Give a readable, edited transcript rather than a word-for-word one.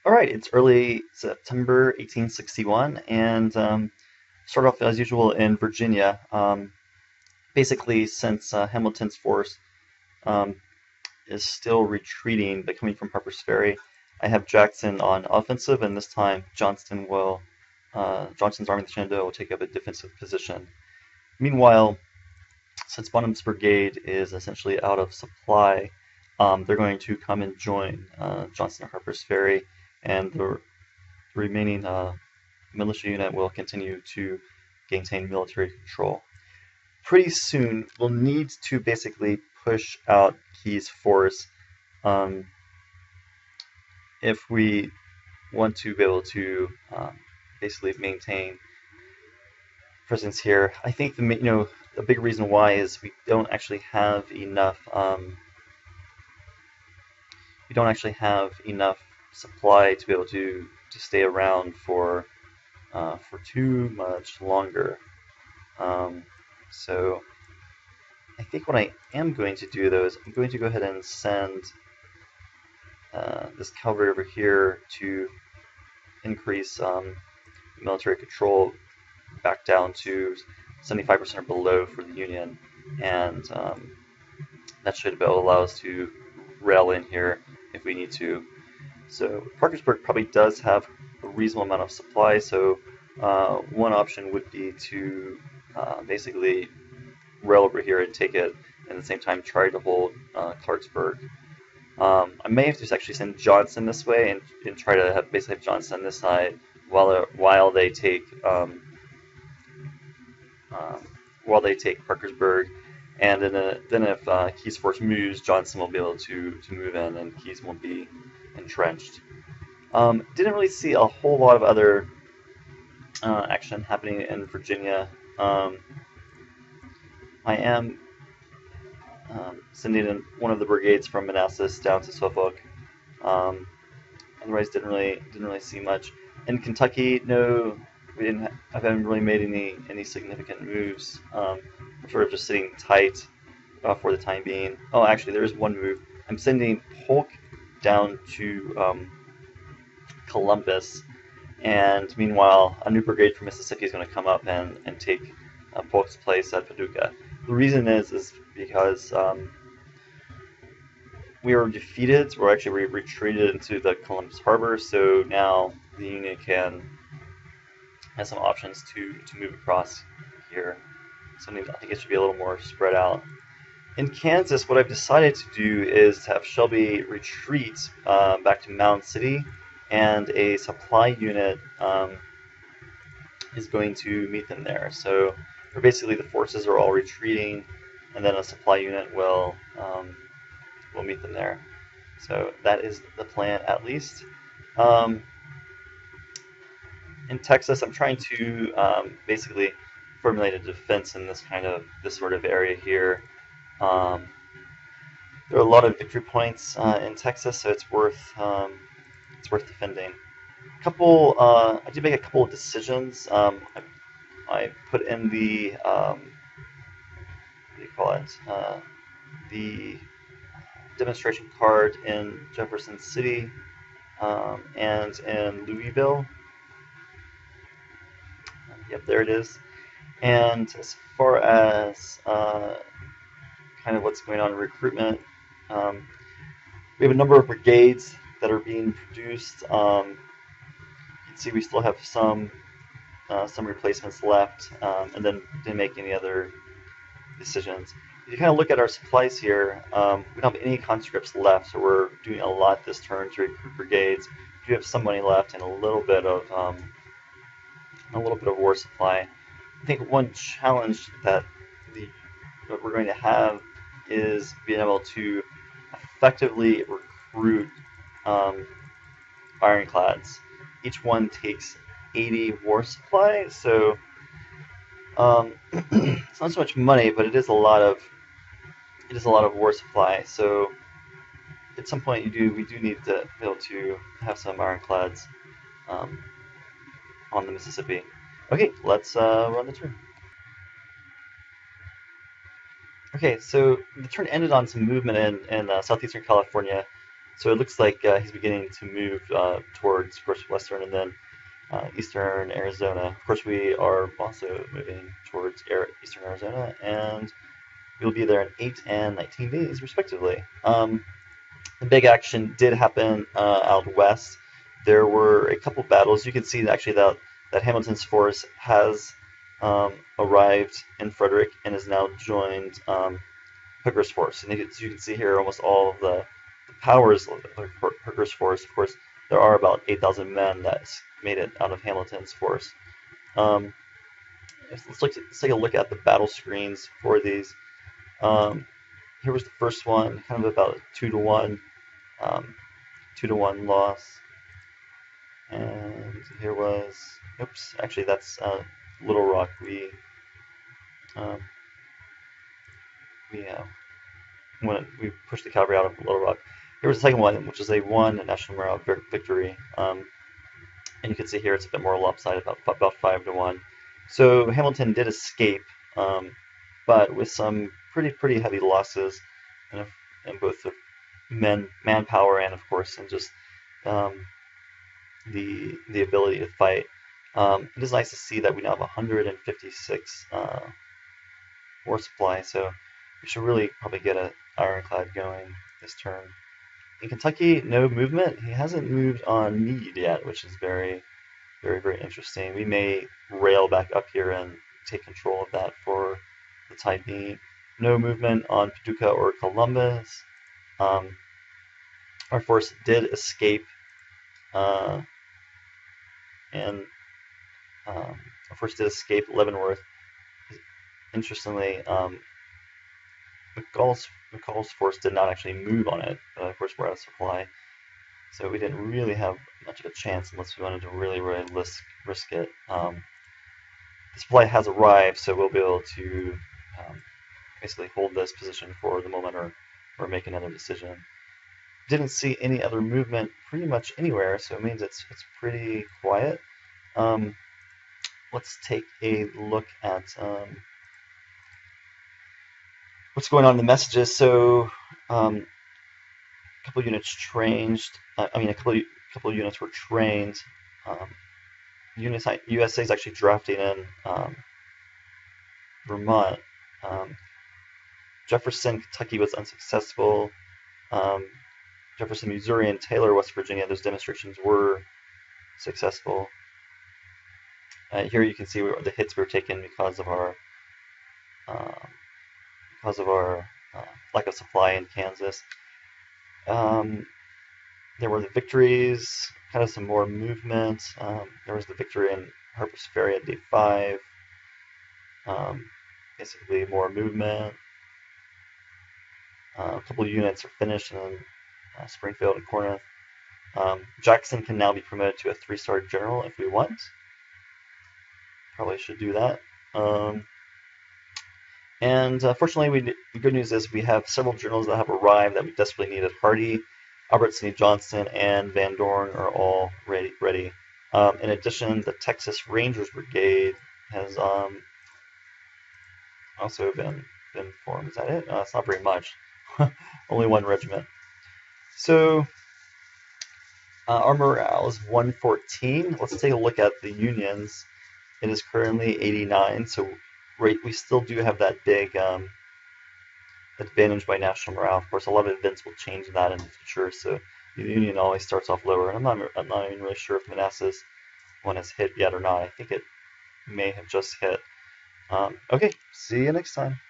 All right, it's early September 1861, and start off as usual in Virginia. Basically, since Hamilton's force um, is still retreating, but coming from Harper's Ferry, I have Jackson on offensive, and this time Johnston's Army of the Shenandoah will take up a defensive position. Meanwhile, since Bonham's brigade is essentially out of supply, they're going to come and join Johnston at Harper's Ferry, and the remaining militia unit will continue to maintain military control. Pretty soon, we'll need to basically push out Keyes' force um, if we want to be able to basically maintain presence here. I think the big reason why is we don't actually have enough supply to be able to stay around for too much longer. So I think what I am going to do though is I'm going to go ahead and send this cavalry over here to increase military control back down to 75% or below for the Union, and that should be able to allow us to rail in here if we need to. So Parkersburg probably does have a reasonable amount of supply, so one option would be to basically rail over here and take it, and at the same time try to hold Clarksburg. I may have to actually send Johnson this way and try to basically have Johnson on this side while they take Parkersburg, and then if Keyes' force moves, Johnson will be able to move in, and Keyes won't be entrenched. Didn't really see a whole lot of other action happening in Virginia. I am sending in one of the brigades from Manassas down to Suffolk. Otherwise, didn't really see much. In Kentucky, no, I haven't really made any significant moves. I'm sort of just sitting tight for the time being. Oh, actually, there is one move. I'm sending Polk down to Columbus, and meanwhile, a new brigade from Mississippi is going to come up and take Polk's place at Paducah. The reason is because we were defeated. We're actually retreated into the Columbus Harbor, so now the Union has some options to move across here. So I think it should be a little more spread out. In Kansas, what I've decided to do is have Shelby retreat back to Mound City, and a supply unit is going to meet them there. So basically the forces are all retreating, and then a supply unit will meet them there. So that is the plan, at least. In Texas, I'm trying to basically formulate a defense in this sort of area here. There are a lot of victory points in Texas, so it's worth defending. I did make a couple of decisions. I put in the what do you call it? The demonstration card in Jefferson City and in Louisville. Yep, there it is. And as far as kind of what's going on in recruitment, we have a number of brigades that are being produced. You can see we still have some replacements left, and then didn't make any other decisions. If you kind of look at our supplies here, we don't have any conscripts left, so we're doing a lot this turn to recruit brigades. We do have some money left and a little bit of war supply. I think one challenge that we're going to have is being able to effectively recruit ironclads. Each one takes 80 war supply, so it's not so much money, but it is a lot of war supply. So at some point, we do need to be able to have some ironclads on the Mississippi. Okay, let's run the turn. Okay, so the turn ended on some movement in southeastern California. So it looks like he's beginning to move towards, of course, western and then eastern Arizona. Of course, we are also moving towards eastern Arizona, and we'll be there in 8 and 19 days, respectively. The big action did happen out west. There were a couple battles. You can see actually that Hamilton's force has arrived in Frederick and has now joined Hooker's force. And as you can see here, almost all of the powers of Hooker's force. Of course, there are about 8,000 men that made it out of Hamilton's force. Let's take a look at the battle screens for these. Here was the first one, kind of about 2-to-1, 2-to-1 loss. And here was, oops, actually that's Little Rock. We pushed the cavalry out of Little Rock. Here was the second one, which is a 1 national morale victory. And you can see here it's a bit more lopsided, about 5-to-1. So Hamilton did escape, but with some pretty heavy losses in both the manpower and, of course, and just the ability to fight. It is nice to see that we now have 156 war supply, so we should really probably get an ironclad going this turn. In Kentucky, no movement. He hasn't moved on Meade yet, which is very interesting. We may rail back up here and take control of that for the time being. No movement on Paducah or Columbus. Our force did escape, Leavenworth. Interestingly, McCall's force did not actually move on it, but of course we're out of supply, so we didn't really have much of a chance unless we wanted to really risk it. The supply has arrived, so we'll be able to basically hold this position for the moment or make another decision. Didn't see any other movement pretty much anywhere, so it means it's pretty quiet. Let's take a look at what's going on in the messages. So a couple units changed. A couple units were trained. USA is actually drafting in Vermont. Jefferson, Kentucky was unsuccessful. Jefferson, Missouri, and Taylor, West Virginia, those demonstrations were successful. Here you can see the hits were taken because of our lack of supply in Kansas. There were the victories, kind of some more movement. There was the victory in Harper's Ferry at day 5. Basically more movement. A couple of units are finished in Springfield and Corinth. Jackson can now be promoted to a 3-star general if we want. Probably should do that. And fortunately, the good news is we have several generals that have arrived that we desperately needed. Hardy, Albert Sidney Johnston, and Van Dorn are all ready. In addition, the Texas Rangers Brigade has also been formed. Is that it? It's not very much. Only 1 regiment. So our morale is 114. Let's take a look at the Unions. It is currently 89. So we still do have that big advantage by national morale. Of course, a lot of events will change that in the future. So the Union always starts off lower, and I'm not even really sure if Manassas one has hit yet or not. I think it may have just hit. Okay, see you next time.